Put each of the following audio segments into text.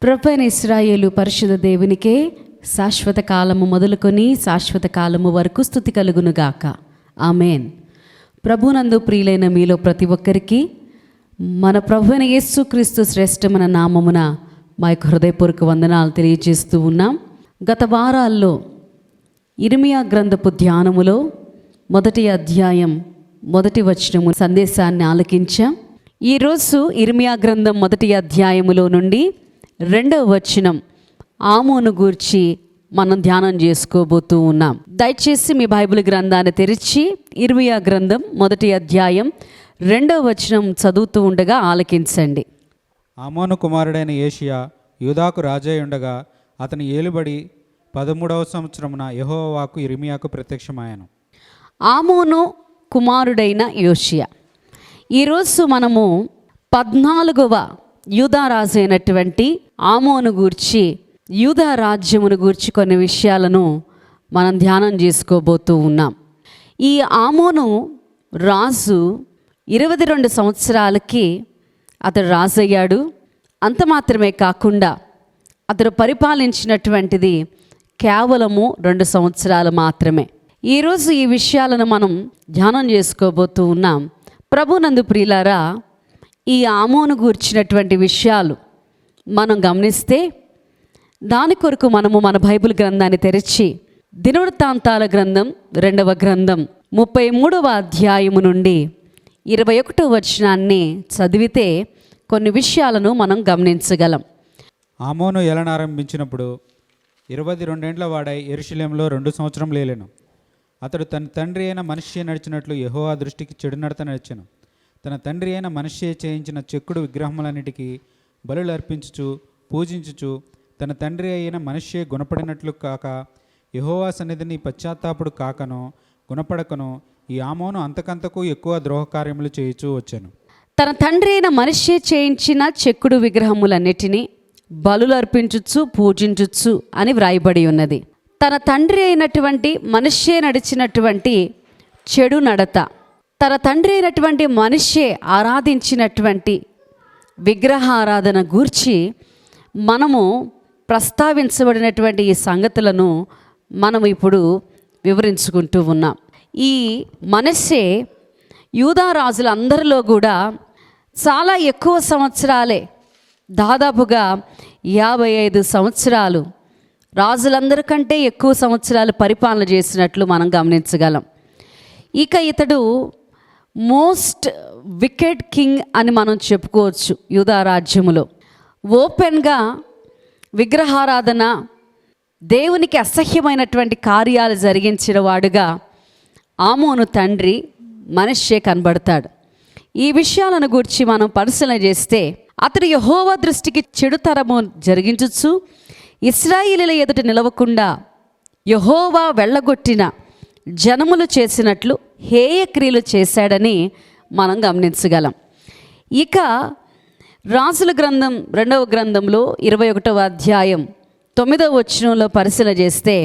ప్రభువైన ఇశ్రాయేలు పరిశుద్ధ దేవునికే శాశ్వత కాలము మొదలుకొని శాశ్వత కాలము వరకు స్తుతి కలుగునుగాక. ఆమెన్. ప్రభునందు ప్రియులైన మీలో ప్రతి ఒక్కరికి మన ప్రభువైన యేసుక్రీస్తు శ్రేష్టమైన నామమున మా యొక్క హృదయపూర్వక వందనాలు తెలియజేస్తూ ఉన్నాం. గత వారాల్లో ఇర్మియా గ్రంథపు ధ్యానములో 1వ అధ్యాయం 1వ వచనము సందేశాన్ని ఆలకించాం. ఈరోజు ఇర్మియా గ్రంథం 1వ అధ్యాయములో నుండి 2వ వచనం ఆమోను గూర్చి మనం ధ్యానం చేసుకోబోతూ ఉన్నాం. దయచేసి మీ బైబిల్ గ్రంథాన్ని తెరిచి ఇర్మియా గ్రంథం 1వ అధ్యాయం 2వ వచనం చదువుతూ ఉండగా ఆలకించండి. ఆమోను కుమారుడైన యోషియా యూదాకు రాజై ఉండగా అతని ఏలుబడి 13వ సంవత్సరమున యెహోవా వాక్కు ఇర్మియాకు ప్రత్యక్షమాయెను. ఆమోను కుమారుడైన యోషియా. ఈరోజు మనము 14వ యూదా రాజు అయినటువంటి ఆమోను గూర్చి, యూదా రాజ్యమును గూర్చి కొన్ని విషయాలను మనం ధ్యానం చేసుకోబోతూ ఉన్నాం. ఈ ఆమోను రాజు 22 సంవత్సరాలకి అతడు రాజయ్యాడు. అంత మాత్రమే కాకుండా అతడు పరిపాలించినటువంటిది కేవలము 2 సంవత్సరాలు మాత్రమే. ఈరోజు ఈ విషయాలను మనం ధ్యానం చేసుకోబోతూ ఉన్నాం. ప్రభునందు ప్రియులారా, ఈ ఆమోను గూర్చినటువంటి విషయాలు మనం గమనిస్తే దాని కొరకు మనము మన బైబిల్ గ్రంథాన్ని తెరిచి దినవృత్తాంతాల గ్రంథం 2వ గ్రంథం 33వ అధ్యాయము నుండి 21వ వచనాన్ని చదివితే కొన్ని విషయాలను మనం గమనించగలం. ఆమోను ఏలనారంభించినప్పుడు 22 ఏండ్ల వాడై యెరూషలేములో 2 సంవత్సరం లేలెను. అతడు తన తండ్రి అయిన మనష్షే నడిచినట్లు యెహోవా దృష్టికి చెడు నడత నడిచెను. తన తండ్రి అయిన మనష్షే చేయించిన చెక్కుడు విగ్రహములన్నిటికీ బలులు అర్పించుచు పూజించుచు తన తండ్రి అయిన మనష్షే గుణపడినట్లు కాక యెహోవా సన్నిధిని పశ్చాత్తాపుడు కాకనో గుణపడకనో ఈ ఆమోను అంతకంతకు ఎక్కువ ద్రోహకార్యములు చేయుచూ వచ్చాను. తన తండ్రి అయిన మనష్షే చేయించిన చెక్కుడు విగ్రహములన్నిటినీ బలులు అర్పించుచు పూజించుచు అని వ్రాయబడి ఉన్నది. తన తండ్రి అయినటువంటి మనష్షే నడిచినటువంటి చెడు నడత, తన తండ్రి అయినటువంటి మనష్షే ఆరాధించినటువంటి విగ్రహారాధన గూర్చి మనము ప్రస్తావించబడినటువంటి ఈ సంగతులను మనం ఇప్పుడు వివరించుకుంటూ ఉన్నాం. ఈ మనష్షే యూదా రాజులందరిలో కూడా చాలా ఎక్కువ సంవత్సరాలే, దాదాపుగా 55 సంవత్సరాలు రాజులందరికంటే ఎక్కువ సంవత్సరాలు పరిపాలన చేసినట్లు మనం గమనించగలం. ఇక ఇతడు మోస్ట్ వికెడ్ కింగ్ అని మనం చెప్పుకోవచ్చు. యూదా రాజ్యములో ఓపెన్గా విగ్రహారాధన, దేవునికి అసహ్యమైనటువంటి కార్యాలు జరిగించిన వాడుగా ఆమోను తండ్రి మనష్షే కనబడతాడు. ఈ విషయాలను గురించి మనం పరిశీలన చేస్తే అతడు యెహోవా దృష్టికి చెడుతరము జరిగించుచు ఇశ్రాయేలీయుల ఎదుట నిలవకుండా యెహోవా వెళ్ళగొట్టిన జనములు చేసినట్లు హేయ క్రియలు చేశాడని మనం గమనించగలం. ఇక రాజుల గ్రంథం 2వ గ్రంథంలో 21వ అధ్యాయం 9వ వచనంలో పరిశీలన చేస్తే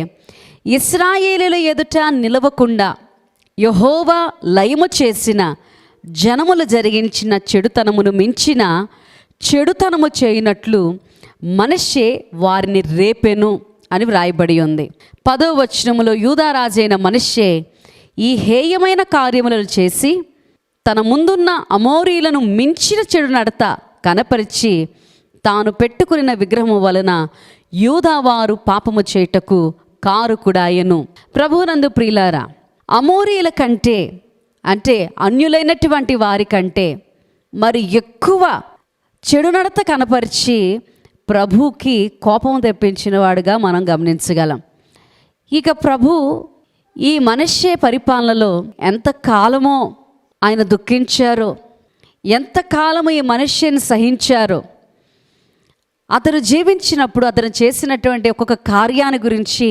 ఇశ్రాయేలీయుల ఎదుట నిలవకుండా యెహోవా లయము చేసిన జనములు జరిగించిన చెడుతనమును మించిన చెడుతనము చేయనట్లు మనష్షే వారిని రేపెను అని వ్రాయబడి ఉంది. 10వ వచనములో యూదారాజైన మనష్షే ఈ హేయమైన కార్యములను చేసి తన ముందున్న అమోరీలను మించిన చెడు నడత కనపరిచి తాను పెట్టుకున్న విగ్రహము వలన యూదావారు పాపము చేయుటకు కారుకుడాయెను. ప్రభువునందు ప్రియులారా, అమోరీల కంటే, అంటే అన్యులైనటువంటి వారి కంటే మరి ఎక్కువ చెడు నడత కనపరిచి ప్రభువుకి కోపం తెప్పించిన వాడుగా మనం గమనించగలం. ఇక ప్రభు ఈ మనష్షే పరిపాలనలో ఎంతకాలమో ఆయన దుఃఖించారో, ఎంతకాలము ఈ మనష్షేని సహించారో, అతను జీవించినప్పుడు అతను చేసినటువంటి ఒక్కొక్క కార్యాన్ని గురించి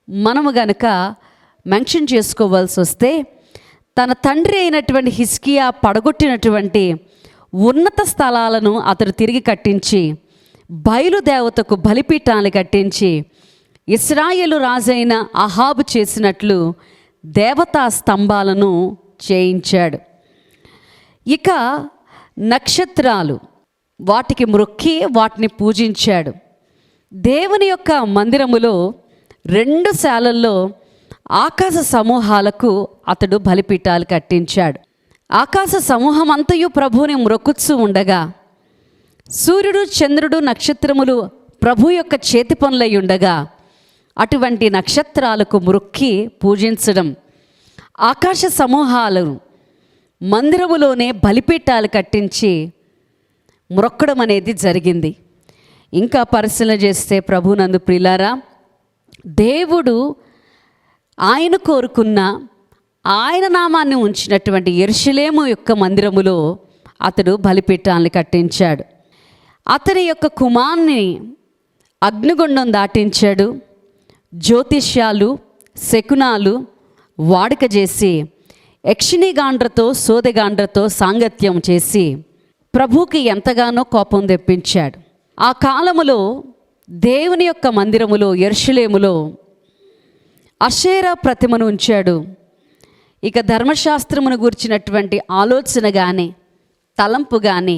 మనము గనక మెన్షన్ చేసుకోవాల్సి వస్తే, తన తండ్రి అయినటువంటి హిజ్కియా పడగొట్టినటువంటి ఉన్నత స్థలాలను అతడు తిరిగి కట్టించి బయలుదేవతకు బలిపీఠాన్ని కట్టించి ఇశ్రాయేలు రాజైన అహాబు చేసినట్లు దేవతా స్తంభాలను చేయించాడు. ఇక నక్షత్రాలు, వాటికి మ్రొక్కి వాటిని పూజించాడు. దేవుని యొక్క మందిరములో 2 శాలల్లో ఆకాశ సమూహాలకు అతడు బలిపీఠాలు కట్టించాడు. ఆకాశ సమూహం అంతయు ప్రభువుని మ్రొక్కుచూ ఉండగా, సూర్యుడు చంద్రుడు నక్షత్రములు ప్రభు యొక్క చేతి పనులై ఉండగా, అటువంటి నక్షత్రాలకు మ్రొక్కి పూజించడం, ఆకాశ సమూహాలు మందిరములోనే బలిపీఠాలు కట్టించి మ్రొక్కడం అనేది జరిగింది. ఇంకా పరిశీలన చేస్తే ప్రభునందు ప్రియులారా, దేవుడు ఆయన కోరుకున్న ఆయన నామాన్ని ఉంచినటువంటి యెరూషలేము యొక్క మందిరములో అతడు బలిపీఠాలను కట్టించాడు. అతని యొక్క కుమారుని అగ్నిగుండం దాటించాడు. జ్యోతిష్యాలు శకునాలు వాడుక చేసి యక్షిణీగాండ్రతో సోదెగాండ్రతో సాంగత్యం చేసి ప్రభువుకి ఎంతగానో కోపం తెప్పించాడు. ఆ కాలములో దేవుని యొక్క మందిరములో యెరూషలేములో అషేరా ప్రతిమను ఉంచాడు. ఇక ధర్మశాస్త్రమును గురించినటువంటి ఆలోచన కానీ తలంపు కానీ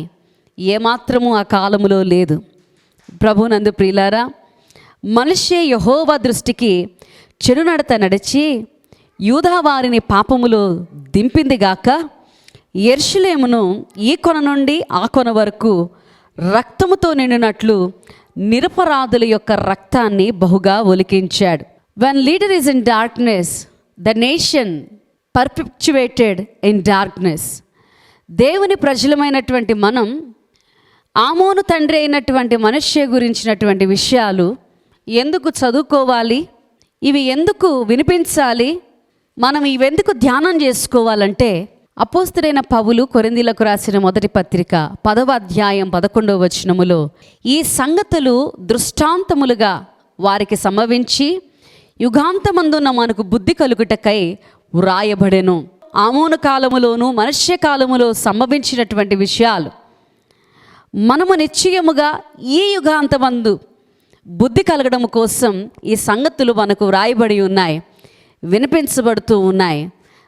ఏమాత్రము ఆ కాలములో లేదు. ప్రభునందు ప్రియులారా, మనిషి యెహోవా దృష్టికి చెడునడత నడిచి యూదావారిని పాపములో దింపిందిగాక, యెరూషలేమును ఈ కొన నుండి ఆ కొన వరకు రక్తముతో నిండినట్లు నిరపరాధుల యొక్క రక్తాన్ని బహుగా ఒలికించాడు. When leader is in darkness, the nation perpetuated in darkness. దేవుని ప్రజలమైనటువంటి మనం ఆమోను తండ్రి అయినటువంటి మనష్షే గురించినటువంటి విషయాలు ఎందుకు చదువుకోవాలి, ఇవి ఎందుకు వినిపించాలి, మనం ఇవెందుకు ధ్యానం చేసుకోవాలంటే, అపోస్తలుడైన పౌలు కొరింథీయులకు రాసిన మొదటి పత్రిక 10వ అధ్యాయం 11వ వచనములో ఈ సంగతులు దృష్టాంతములుగా వారికి సంభవించి యుగాంతమందున్న మనకు బుద్ధి కలుగుటకై వ్రాయబడెను. ఆమోను కాలములోను మనష్య కాలములో సంభవించినటువంటి విషయాలు మనము నిశ్చయముగా ఈ యుగాంతమందు బుద్ధి కలగడం కోసం ఈ సంగతులు మనకు వ్రాయబడి ఉన్నాయి, వినిపించబడుతూ ఉన్నాయి.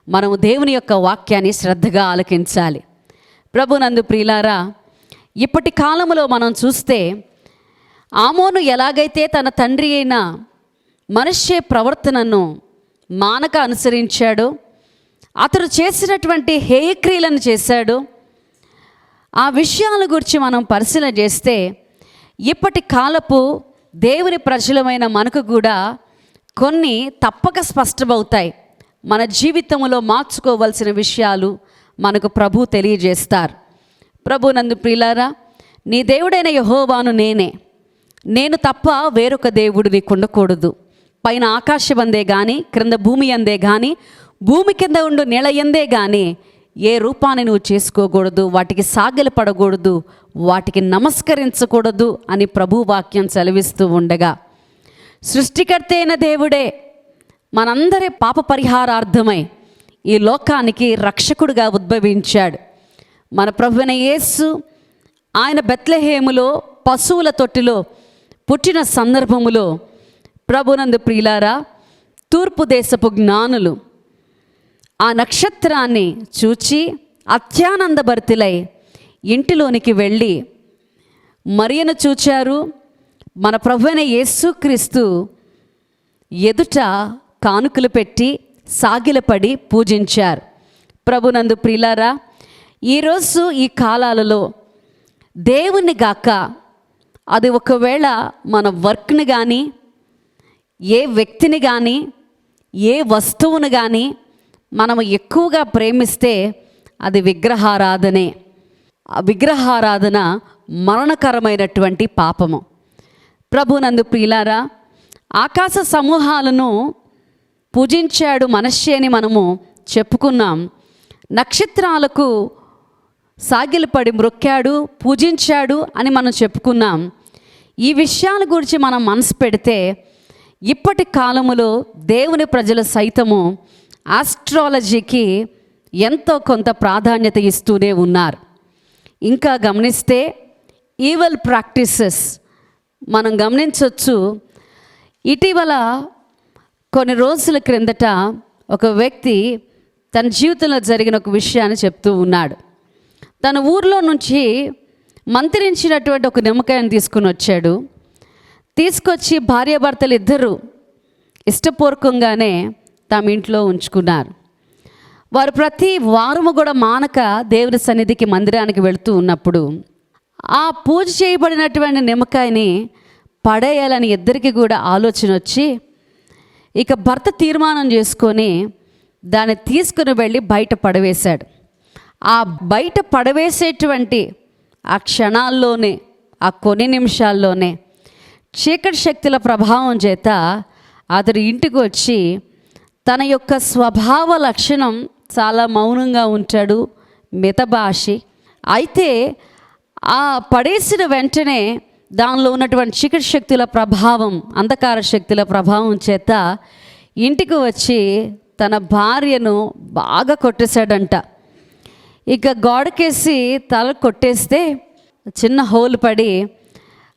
మనము దేవుని యొక్క వాక్యాన్ని శ్రద్ధగా ఆలకించాలి. ప్రభునందు ప్రియులారా, ఇప్పటి కాలంలో మనం చూస్తే ఆమోను ఎలాగైతే తన తండ్రి అయిన మనష్షే ప్రవర్తనను మానక అనుసరించాడో, అతడు చేసినటువంటి హేయక్రియలను చేశాడు. ఆ విషయాల గురించి మనం పరిశీలన చేస్తే ఇప్పటి కాలపు దేవుని ప్రజలమైన మనకు కూడా కొన్ని తప్పక స్పష్టమవుతాయి. మన జీవితంలో మార్చుకోవాల్సిన విషయాలు మనకు ప్రభు తెలియజేస్తారు. ప్రభునందు ప్రియులారా, నీ దేవుడైన యెహోవాను నేను తప్ప వేరొక దేవుడు నీకు ఉండకూడదు. పైన ఆకాశం అందే కానీ, క్రింద భూమి అందే కానీ, భూమి కింద ఉండు నెల ఎందే కానీ ఏ రూపాన్ని నువ్వు చేసుకోకూడదు, వాటికి సాగిల పడకూడదు, వాటికి నమస్కరించకూడదు అని ప్రభు వాక్యం సెలవిస్తూ ఉండగా, సృష్టికర్త అయిన దేవుడే మనందరి పాప పరిహారార్థమై ఈ లోకానికి రక్షకుడిగా ఉద్భవించాడు. మన ప్రభువైన యేసు ఆయన బెత్లెహేములో పశువుల తొట్టిలో పుట్టిన సందర్భములో ప్రభునందు ప్రియులారా, తూర్పు దేశపు జ్ఞానులు ఆ నక్షత్రాన్ని చూచి అత్యానందభరితులై ఇంటిలోనికి వెళ్ళి మరియను చూచారు. మన ప్రభువైన యేసుక్రీస్తు ఎదుట కానుకలు పెట్టి సాగిలపడి పూజించారు. ప్రభునందు ప్రియులారా, ఈరోజు ఈ కాలాలలో దేవుని గాక అది ఒకవేళ మన వర్క్ని కానీ, ఏ వ్యక్తిని కానీ, ఏ వస్తువును కానీ మనము ఎక్కువగా ప్రేమిస్తే అది విగ్రహారాధనే. ఆ విగ్రహారాధన మరణకరమైనటువంటి పాపము. ప్రభునందు ప్రియులారా, ఆకాశ సమూహాలను పూజించాడు మనష్షే అని మనము చెప్పుకున్నాం. నక్షత్రాలకు సాగిలపడి మ్రొక్కాడు, పూజించాడు అని మనం చెప్పుకున్నాం. ఈ విషయాల గురించి మనం మనసు పెడితే ఇప్పటి కాలములో దేవుని ప్రజలు సైతము ఆస్ట్రాలజీకి ఎంతో కొంత ప్రాధాన్యత ఇస్తూనే ఉన్నారు. ఇంకా గమనిస్తే ఈవెల్ ప్రాక్టీసెస్ మనం గమనించవచ్చు. ఇటీవల కొన్ని రోజుల క్రిందట ఒక వ్యక్తి తన జీవితంలో జరిగిన ఒక విషయాన్ని చెప్తూ ఉన్నాడు. తన ఊర్లో నుంచి మంత్రించినటువంటి ఒక నిమ్మకాయను తీసుకుని వచ్చాడు. తీసుకొచ్చి భార్యాభర్తలు ఇద్దరు ఇష్టపూర్వకంగానే తమ ఇంట్లో ఉంచుకున్నారు. వారు ప్రతి వారము కూడా మానక దేవుని సన్నిధికి మందిరానికి వెళుతూ ఉన్నప్పుడు ఆ పూజ చేయబడినటువంటి నిమ్మకాయని పడేయాలని ఇద్దరికి కూడా ఆలోచన వచ్చి ఇక భర్త తీర్మానం చేసుకొని దాన్ని తీసుకుని వెళ్ళి బయట పడవేశాడు. ఆ బయట పడవేసేటువంటి ఆ క్షణాల్లోనే, ఆ కొన్ని నిమిషాల్లోనే చీకటి శక్తుల ప్రభావం చేత అతడు ఇంటికి వచ్చి తన యొక్క స్వభావ లక్షణం చాలా మౌనంగా ఉంటాడు, మితభాషి. అయితే ఆ పడేసిన వెంటనే దానిలో ఉన్నటువంటి చీకటి శక్తుల ప్రభావం, అంధకార శక్తుల ప్రభావం చేత ఇంటికి వచ్చి తన భార్యను బాగా కొట్టేశాడంట. ఇక గోడకేసి తల కొట్టేస్తే చిన్న హోల్ పడి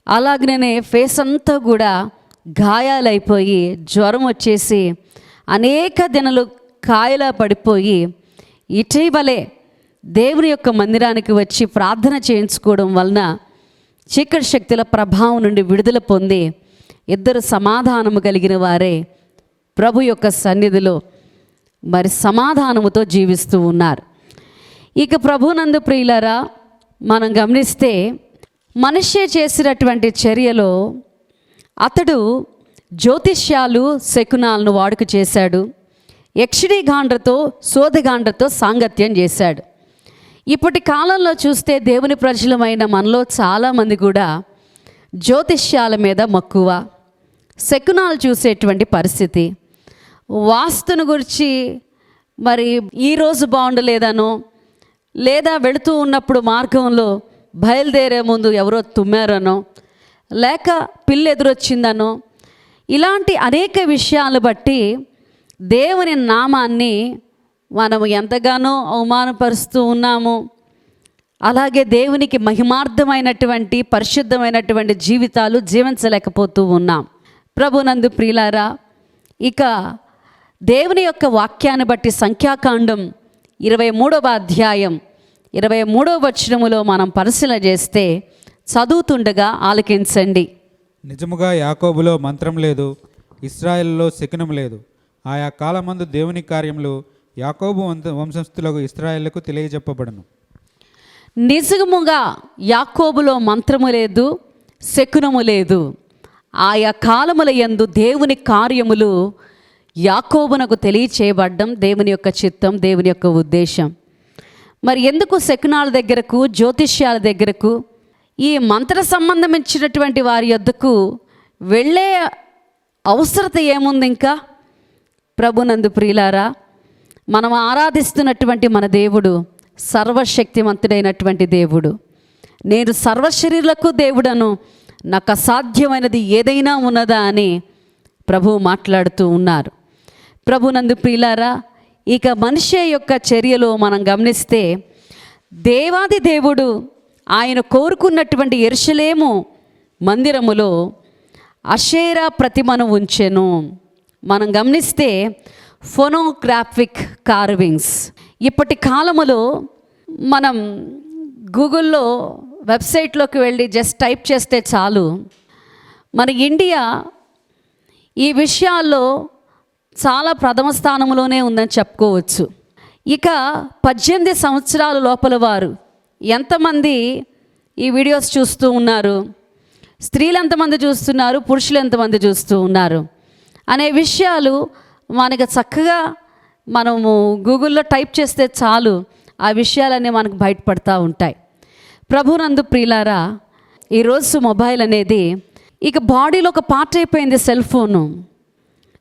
అలాగనే ఫేస్ అంతా కూడా గాయాలైపోయి జ్వరం వచ్చేసి అనేక దినాలు కాయలా పడిపోయి ఇటీవలే దేవుని యొక్క మందిరానికి వచ్చి ప్రార్థన చేయించుకోవడం వలన చీకటి శక్తుల ప్రభావం నుండి విడుదల పొంది ఇద్దరు సమాధానము కలిగిన వారే ప్రభు యొక్క సన్నిధిలో మరి సమాధానముతో జీవిస్తూ ఉన్నారు. ఇక ప్రభునందు ప్రియులారా, మనం గమనిస్తే మనిషి చేసినటువంటి చర్యలో అతడు జ్యోతిష్యాలు శకునాలను వాడుక చేశాడు. యక్షిణీగాండ్రతో శోధగాండ్రతో సాంగత్యం చేశాడు. ఇప్పటి కాలంలో చూస్తే దేవుని ప్రజలమైన మనలో చాలామంది కూడా జ్యోతిష్యాల మీద మక్కువ, శకునాలు చూసేటువంటి పరిస్థితి. వాస్తును గురించి మరి ఈరోజు బాగుండలేదనో, లేదా వెళుతూ ఉన్నప్పుడు మార్గంలో బయలుదేరే ముందు ఎవరో తుమ్మారనో, లేక పిల్లి ఎదురొచ్చిందనో, ఇలాంటి అనేక విషయాలు బట్టి దేవుని నామాన్ని మనము ఎంతగానో అవమానపరుస్తూ ఉన్నాము. అలాగే దేవునికి మహిమార్థమైనటువంటి పరిశుద్ధమైనటువంటి జీవితాలు జీవించలేకపోతూ ఉన్నాం. ప్రభునందు ప్రియులారా, ఇక దేవుని యొక్క వాక్యాన్ని బట్టి సంఖ్యాకాండం 23వ అధ్యాయం 23వ వచనములో మనం పరిశీలన చేస్తే చదువుతుండగా ఆలకించండి. నిజముగా యాకోబులో మంత్రం లేదు, ఇశ్రాయేలులో శకునం లేదు. ఆయా కాలమందు దేవుని కార్యములు యాకోబు వంశస్థులకు ఇశ్రాయేలుకు తెలియజెప్పబడను. నిజముగా యాకోబులో మంత్రము లేదు, శకునము లేదు. ఆయా కాలముల యందు దేవుని కార్యములు యాకోబునకు తెలియచేయబడ్డం దేవుని యొక్క చిత్తం, దేవుని యొక్క ఉద్దేశం. మరి ఎందుకు శకునాల దగ్గరకు, జ్యోతిష్యాల దగ్గరకు, ఈ మంత్ర సంబంధమించినటువంటి వారి యొద్దకు వెళ్ళే అవసరత ఏముంది? ఇంకా ప్రభునందు ప్రియులారా, మనం ఆరాధిస్తున్నటువంటి మన దేవుడు సర్వశక్తిమంతుడైనటువంటి దేవుడు. నేను సర్వశరీరులకు దేవుడను, నాకు అసాధ్యమైనది ఏదైనా ఉన్నదా అని ప్రభువు మాట్లాడుతూ ఉన్నారు. ప్రభునందు ప్రియులారా, ఇక మనిషి యొక్క చర్యలో మనం గమనిస్తే దేవాది దేవుడు ఆయన కోరుకున్నటువంటి యెరూషలేము మందిరములో అషేరా ప్రతిమను ఉంచెను. మనం గమనిస్తే ఫోనోగ్రాఫిక్ కార్వింగ్స్. ఇప్పటి కాలములో మనం గూగుల్లో వెబ్సైట్లోకి వెళ్ళి జస్ట్ టైప్ చేస్తే చాలు, మన ఇండియా ఈ విషయాల్లో చాలా ప్రథమ స్థానంలోనే ఉందని చెప్పుకోవచ్చు. ఇక 18 సంవత్సరాల లోపల వారు ఎంతమంది ఈ వీడియోస్ చూస్తూ ఉన్నారు, స్త్రీలు ఎంతమంది చూస్తున్నారు, పురుషులు ఎంతమంది చూస్తూ ఉన్నారు అనే విషయాలు మనకు చక్కగా మనము గూగుల్లో టైప్ చేస్తే చాలు, ఆ విషయాలన్నీ మనకు బయటపడతా ఉంటాయి. ప్రభునందు ప్రియులారా, ఈరోజు మొబైల్ అనేది ఇక బాడీలో ఒక పార్ట్ అయిపోయింది. సెల్ ఫోను,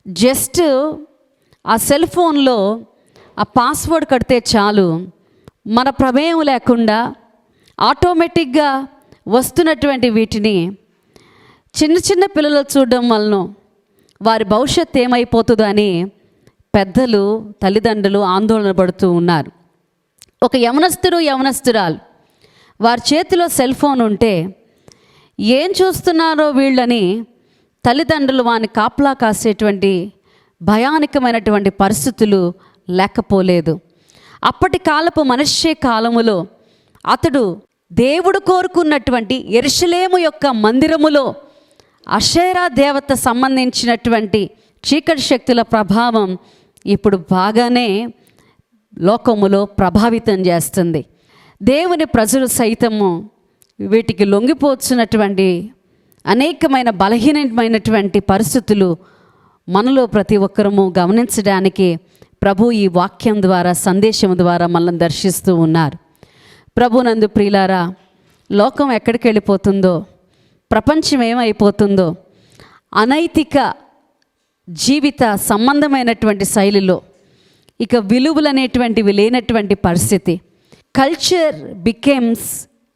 జస్ట్ ఆ సెల్ ఫోన్లో ఆ పాస్వర్డ్ కడితే చాలు, మన ప్రమేయం లేకుండా ఆటోమేటిక్గా వస్తున్నటువంటి వీటిని చిన్న చిన్న పిల్లలు చూడడం వలన వారి భవిష్యత్తు ఏమైపోతుందో అని పెద్దలు, తల్లిదండ్రులు ఆందోళన పడుతూ ఉన్నారు. ఒక యవనస్తురాలు వారి చేతిలో సెల్ ఫోన్ ఉంటే ఏం చూస్తున్నారో వీళ్ళని తల్లిదండ్రులు వారిని కాపలా కాసేటువంటి భయానకమైనటువంటి పరిస్థితులు లేకపోలేదు. అప్పటి కాలపు మనిషి కాలములో అతడు దేవుడు కోరుకున్నటువంటి యెరూషలేము యొక్క మందిరములో అషేరా దేవత సంబంధించినటువంటి చీకటి శక్తుల ప్రభావం ఇప్పుడు బాగానే లోకములో ప్రభావితం చేస్తుంది. దేవుని ప్రజలు సైతము వీటికి లొంగిపోతున్నటువంటి అనేకమైన బలహీనమైనటువంటి పరిస్థితులు మనలో ప్రతి ఒక్కరము గమనించడానికి ప్రభు ఈ వాక్యం ద్వారా, సందేశం ద్వారా మనల్ని దర్శిస్తూ ఉన్నారు. ప్రభునందు ప్రియులారా, లోకం ఎక్కడికి వెళ్ళిపోతుందో, ప్రపంచం ఏమైపోతుందో, అనైతిక జీవిత సంబంధమైనటువంటి శైలిలో ఇక విలువలు అనేటువంటివి లేనటువంటి పరిస్థితి. కల్చర్ బికేమ్స్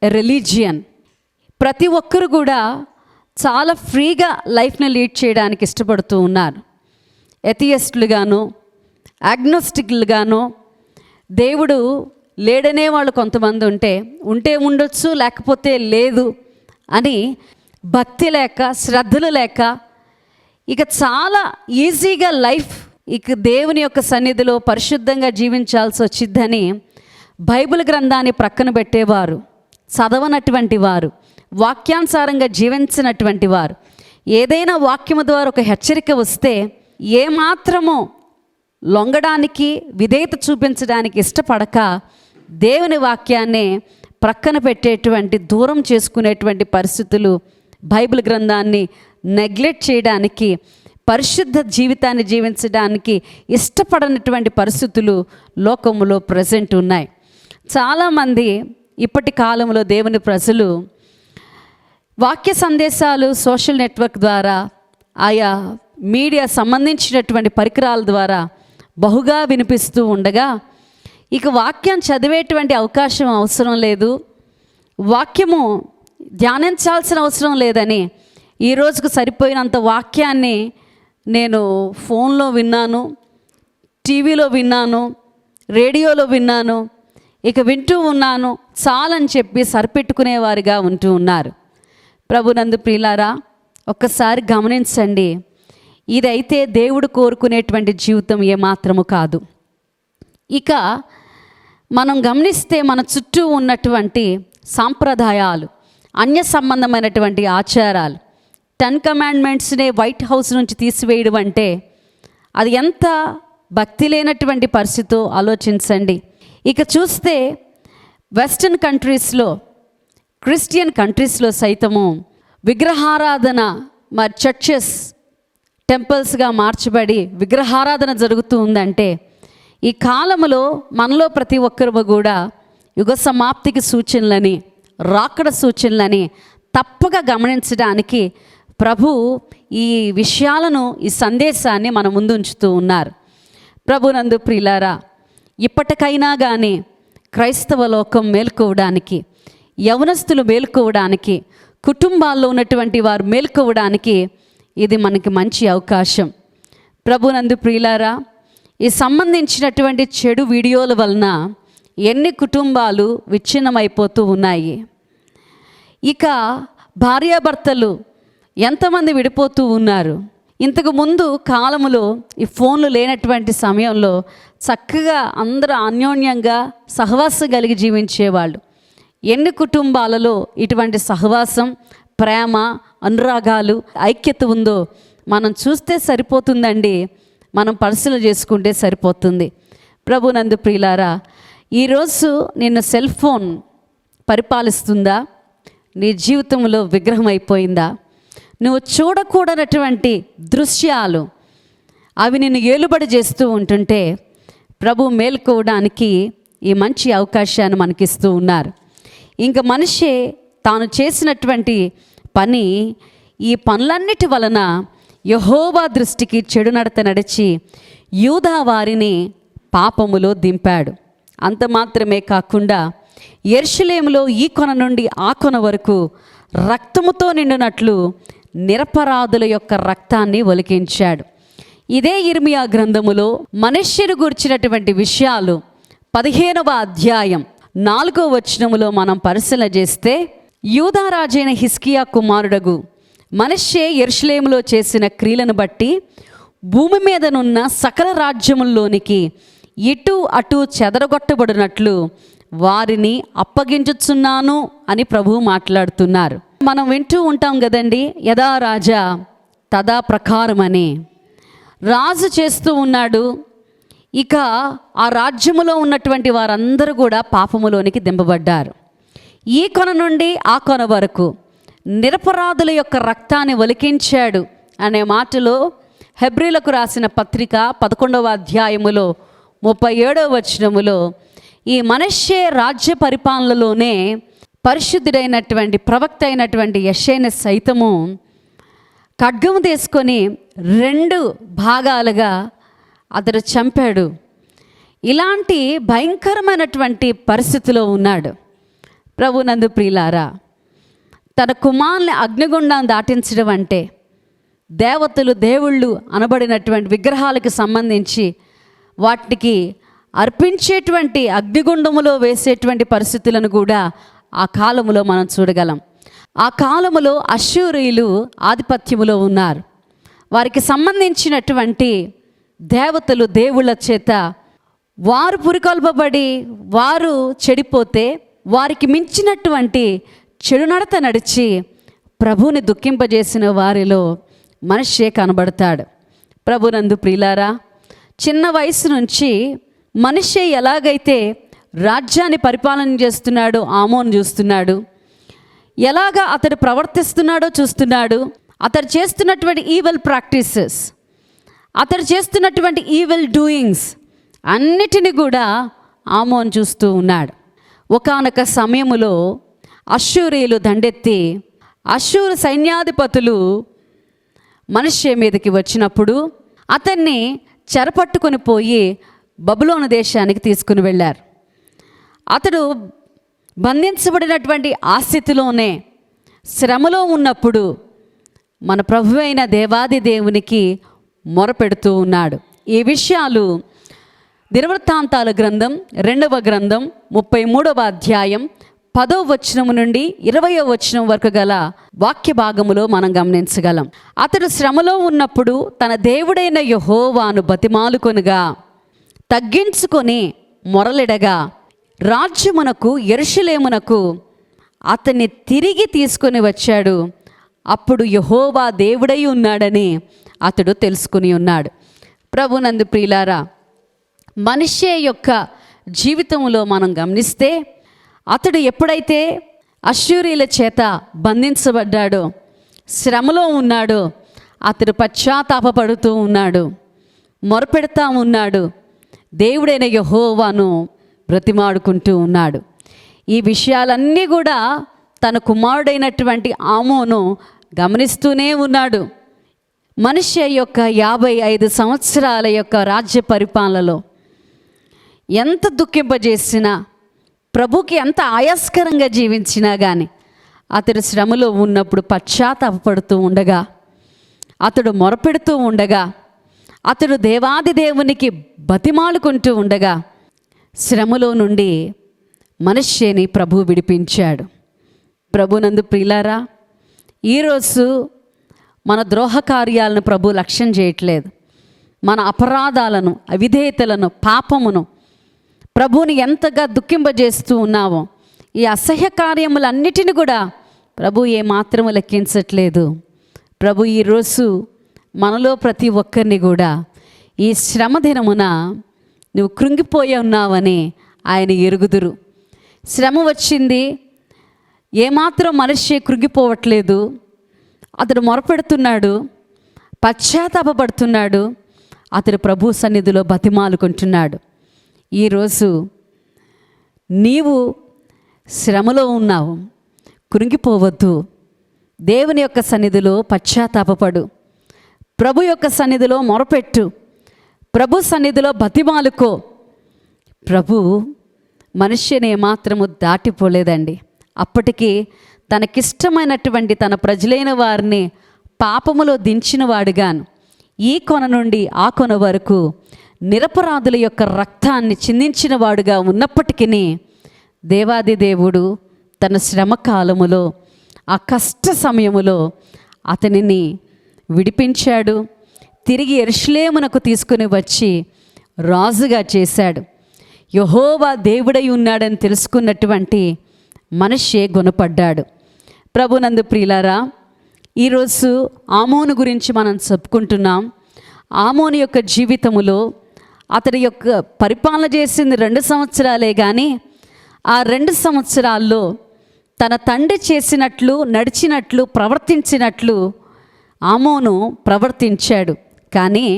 ఎ రిలీజియన్. ప్రతి ఒక్కరు కూడా చాలా ఫ్రీగా లైఫ్ని లీడ్ చేయడానికి ఇష్టపడుతూ ఉన్నారు. ఎథియస్టులుగాను, అగ్నోస్టిక్లుగాను, దేవుడు లేడనే వాళ్ళు కొంతమంది ఉంటే ఉండొచ్చు, లేకపోతే లేదు అని భక్తి లేక, శ్రద్ధలు లేక, ఇక చాలా ఈజీగా లైఫ్ ఇక దేవుని యొక్క సన్నిధిలో పరిశుద్ధంగా జీవించాల్సి వచ్చిద్దని బైబిల్ గ్రంథాన్ని ప్రక్కన పెట్టేవారు, చదవనటువంటి వారు, వాక్యానుసారంగా జీవించినటువంటి వారు, ఏదైనా వాక్యము ద్వారా ఒక హెచ్చరిక వస్తే ఏమాత్రమో లొంగడానికి, విధేయత చూపించడానికి ఇష్టపడక దేవుని వాక్యాన్నే ప్రక్కన పెట్టేటువంటి, దూరం చేసుకునేటువంటి పరిస్థితులు, బైబిల్ గ్రంథాన్ని నెగ్లెక్ట్ చేయడానికి, పరిశుద్ధ జీవితాన్ని జీవించడానికి ఇష్టపడనటువంటి పరిస్థితులు లోకములో ప్రజెంట్ ఉన్నాయి. చాలామంది ఇప్పటి కాలంలో దేవుని ప్రజలు వాక్య సందేశాలు సోషల్ నెట్వర్క్ ద్వారా, ఆయా మీడియా సంబంధించినటువంటి పరికరాల ద్వారా బహుగా వినిపిస్తూ ఉండగా ఇక వాక్యం చదివేటువంటి అవకాశం అవసరం లేదు, వాక్యము ధ్యానించాల్సిన అవసరం లేదని ఈ రోజుకు సరిపోయినంత వాక్యాన్ని నేను ఫోన్లో విన్నాను, టీవీలో విన్నాను, రేడియోలో విన్నాను, ఇక వింటూ ఉన్నాను చాలని చెప్పి సరిపెట్టుకునేవారిగా ఉంటూ ఉన్నారు. ప్రభునందు ప్రియులారా, ఒక్కసారి గమనించండి, ఇదైతే దేవుడు కోరుకునేటువంటి జీవితం ఏమాత్రము కాదు. ఇక మనం గమనిస్తే మన చుట్టూ ఉన్నటువంటి సాంప్రదాయాలు, అన్య సంబంధమైనటువంటి ఆచారాలు, 10 కమాండ్మెంట్స్నే వైట్ హౌస్ నుంచి తీసివేయడం అంటే అది ఎంత భక్తి లేనటువంటి పరిస్థితో ఆలోచించండి. ఇక చూస్తే వెస్టర్న్ కంట్రీస్లో, క్రిస్టియన్ కంట్రీస్లో సైతము విగ్రహారాధన, మరి చర్చెస్ టెంపుల్స్గా మార్చబడి విగ్రహారాధన జరుగుతూ ఉందంటే ఈ కాలంలో మనలో ప్రతి ఒక్కరు కూడా యుగ సమాప్తికి సూచనలని, రాకడ సూచనలని తప్పక గమనించడానికి ప్రభు ఈ విషయాలను, ఈ సందేశాన్ని మన ముందు ఉంచుతూ ఉన్నారు. ప్రభునందు ప్రియులారా, ఇప్పటికైనా కానీ క్రైస్తవ లోకం మేల్కోవడానికి, యవనస్తులు మేల్కోవడానికి, కుటుంబాల్లో ఉన్నటువంటి వారు మేల్కోవడానికి ఇది మనకి మంచి అవకాశం. ప్రభునందు ప్రియులారా, ఈ సంబంధించినటువంటి చెడు వీడియోల వలన ఎన్ని కుటుంబాలు విచ్ఛిన్నమైపోతూ ఉన్నాయి. ఇక భార్యాభర్తలు ఎంతమంది విడిపోతూ ఉన్నారు. ఇంతకు ముందు కాలములో ఈ ఫోన్లు లేనటువంటి సమయంలో చక్కగా అందరూ అన్యోన్యంగా సహవాసం కలిగి జీవించేవాళ్ళు. ఎన్ని కుటుంబాలలో ఇటువంటి సహవాసం, ప్రేమ, అనురాగాలు, ఐక్యత ఉందో మనం చూస్తే సరిపోతుందండి, మనం పరిశీలన చేసుకుంటే సరిపోతుంది. ప్రభునందు ప్రియులారా, ఈరోజు నిన్ను సెల్ ఫోన్ పరిపాలిస్తుందా? నీ జీవితంలో విగ్రహం అయిపోయిందా? నువ్వు చూడకూడనటువంటి దృశ్యాలు అవి నిన్ను ఏలుబడి చేస్తూ ఉంటుంటే ప్రభు మేల్కోవడానికి ఈ మంచి అవకాశాన్ని మనకిస్తూ ఉన్నారు. ఇంకా మనిషి తాను చేసినటువంటి పని, ఈ పనులన్నిటి వలన యెహోవా దృష్టికి చెడు నడత నడిచి యూదా వారిని పాపములో దింపాడు. అంత మాత్రమే కాకుండా యెరూషలేములో ఈ కొన నుండి ఆ కొన వరకు రక్తముతో నిండినట్లు నిరపరాధుల యొక్క రక్తాన్ని ఒలికించాడు. ఇదే ఇర్మియా గ్రంథములో మనుష్యుడు గూర్చినటువంటి విషయాలు 15వ అధ్యాయం 4వ వచనములో మనం పరిశీలన చేస్తే, యూదా రాజైన హిజ్కియా కుమారుడగు మనష్షే యెరూషలేములో చేసిన క్రియలను బట్టి భూమి మీదనున్న సకల రాజ్యముల్లోనికి ఇటు అటు చెదరగొట్టబడినట్లు వారిని అప్పగించుచున్నాను అని ప్రభువు మాట్లాడుతున్నారు. మనం వింటూ ఉంటాం కదండి, యథా రాజా తదా ప్రకారమని. రాజు చేస్తూ ఉన్నాడు. ఇక ఆ రాజ్యములో ఉన్నటువంటి వారందరూ కూడా పాపములోనికి దింపబడ్డారు. ఈ కొన నుండి ఆ కొన వరకు నిరపరాధుల యొక్క రక్తాన్ని ఒలికించాడు అనే మాటలో హెబ్రీలకు రాసిన పత్రిక 11వ అధ్యాయములో 37వ వచనములో ఈ మనష్షే రాజ్య పరిపాలనలోనే పరిశుద్ధుడైనటువంటి ప్రవక్త అయినటువంటి యెషయా సైతము ఖడ్గము తీసుకొని 2 భాగాలుగా అతడు చంపాడు. ఇలాంటి భయంకరమైనటువంటి పరిస్థితిలో ఉన్నాడు. ప్రభునందు ప్రియులారా, తన కుమారుని అగ్నిగుండాన్ని దాటించడం అంటే దేవతలు దేవుళ్ళు అనబడినటువంటి విగ్రహాలకు సంబంధించి వాటికి అర్పించేటువంటి అగ్నిగుండములో వేసేటువంటి పరిస్థితులను కూడా ఆ కాలములో మనం చూడగలం. ఆ కాలములో అష్షూరీయులు ఆధిపత్యములో ఉన్నారు. వారికి సంబంధించినటువంటి దేవతలు దేవుళ్ళ చేత వారు పురికొల్పబడి వారు చెడిపోతే వారికి మించినటువంటి చెడు నడత నడిచి ప్రభువుని దుఃఖింపజేసిన వారిలో మనష్షే కనబడతాడు. ప్రభునందు ప్రియులారా, చిన్న వయసు నుంచి మనష్షే ఎలాగైతే రాజ్యాన్ని పరిపాలన చేస్తున్నాడో ఆమోను చూస్తున్నాడు, ఎలాగా అతడు ప్రవర్తిస్తున్నాడో చూస్తున్నాడు. అతడు చేస్తున్నటువంటి ఈవిల్ ప్రాక్టీసెస్, అతడు చేస్తున్నటువంటి ఈవిల్ డూయింగ్స్ అన్నిటినీ కూడా ఆమోను చూస్తూ ఉన్నాడు. ఒకానొక సమయములో అష్షూరీయులు దండెత్తి అష్షూరు సైన్యాధిపతులు మనష్షే మీదకి వచ్చినప్పుడు అతన్ని చెరపట్టుకొని పోయి బబులోను దేశానికి తీసుకుని వెళ్ళారు. అతడు బంధించబడినటువంటి ఆ స్థితిలోనే శ్రమలో ఉన్నప్పుడు మన ప్రభు అయిన దేవాది దేవునికి మొరపెడుతూ ఉన్నాడు. ఈ విషయాలు దినవృత్తాంతాల గ్రంథం 2వ గ్రంథం 33వ అధ్యాయం 10వ వచనం నుండి 20వ వచనం వరకు గల వాక్య భాగములో మనం గమనించగలం. అతడు శ్రమలో ఉన్నప్పుడు తన దేవుడైన యెహోవాను బతిమాలుకొనగా తగ్గించుకొని మొరలిడగా రాజ్యమునకు యెరూషలేమునకు అతన్ని తిరిగి తీసుకొని వచ్చాడు. అప్పుడు యెహోవా దేవుడై ఉన్నాడని అతడు తెలుసుకుని ఉన్నాడు. ప్రభునందు ప్రియులారా, మనష్షే యొక్క జీవితంలో మనం గమనిస్తే అతడు ఎప్పుడైతే అష్షూరీయుల చేత బంధించబడ్డాడో, శ్రమలో ఉన్నాడో, అతడు పశ్చాత్తాపపడుతూ ఉన్నాడు, మొరపెడతా ఉన్నాడు, దేవుడైన యెహోవాను బ్రతిమాడుకుంటూ ఉన్నాడు. ఈ విషయాలన్నీ కూడా తన కుమారుడైనటువంటి ఆమోను గమనిస్తూనే ఉన్నాడు. మనష్షే యొక్క 55 సంవత్సరాల యొక్క రాజ్య పరిపాలనలో ఎంత దుఃఖింపజేసినా, ప్రభుకి ఎంత ఆయాస్కరంగా జీవించినా కానీ అతడు శ్రమలో ఉన్నప్పుడు పశ్చాత్తాపడుతూ ఉండగా, అతడు మొరపెడుతూ ఉండగా, అతడు దేవాది దేవునికి బతిమాలుకుంటూ ఉండగా శ్రమలో నుండి మనష్షేని ప్రభువు విడిపించాడు. ప్రభునందు ప్రియులారా, ఈరోజు మన ద్రోహ కార్యాలను ప్రభు లక్ష్యం చేయట్లేదు. మన అపరాధాలను, అవిధేయతలను, పాపమును ప్రభువుని ఎంతగా దుఃఖింపజేస్తూ ఉన్నామో, ఈ అసహ్య కార్యములన్నిటిని కూడా ప్రభు ఏమాత్రము లెక్కించట్లేదు. ప్రభు ఈరోజు మనలో ప్రతి ఒక్కరిని కూడా ఈ శ్రమ దినమున నువ్వు కృంగిపోయి ఉన్నావని ఆయన ఎరుగుదురు. శ్రమ వచ్చింది, ఏమాత్రం మనష్షే కృంగిపోవట్లేదు. అతడు మొరపెడుతున్నాడు, పశ్చాత్తాపపడుతున్నాడు, అతడు ప్రభు సన్నిధిలో బతిమాలుకుంటున్నాడు. ఈరోజు నీవు శ్రమలో ఉన్నావు, కృంగిపోవద్దు. దేవుని యొక్క సన్నిధిలో పశ్చాత్తాపపడు, ప్రభు యొక్క సన్నిధిలో మొరపెట్టు, ప్రభు సన్నిధిలో బతిమాలుకో. ప్రభు మనుష్యని ఏమాత్రము దాటిపోలేదండి. అప్పటికి తనకిష్టమైనటువంటి తన ప్రజలైన వారిని పాపములో దించినవాడుగాను ఈ కొన నుండి ఆ కొన వరకు నిరపరాధుల యొక్క రక్తాన్ని చిందించిన వాడుగా ఉన్నప్పటికీ దేవాది దేవుడు తన శ్రమ కాలములో, ఆ కష్ట సమయములో అతనిని విడిపించాడు. తిరిగి యెరూషలేమునకు తీసుకుని వచ్చి రాజుగా చేశాడు. యెహోవా దేవుడై ఉన్నాడని తెలుసుకున్నటువంటి మనష్షే గుణపడ్డాడు. ప్రభునందు ప్రియులారా, ఈరోజు ఆమోను గురించి మనం చెప్పుకుంటున్నాం. ఆమోను యొక్క జీవితములో అతడి యొక్క పరిపాలన చేసింది 2 సంవత్సరాలే, కానీ ఆ 2 సంవత్సరాల్లో తన తండ్రి చేసినట్లు, నడిచినట్లు, ప్రవర్తించినట్లు ఆమోను ప్రవర్తించాడు. కానీ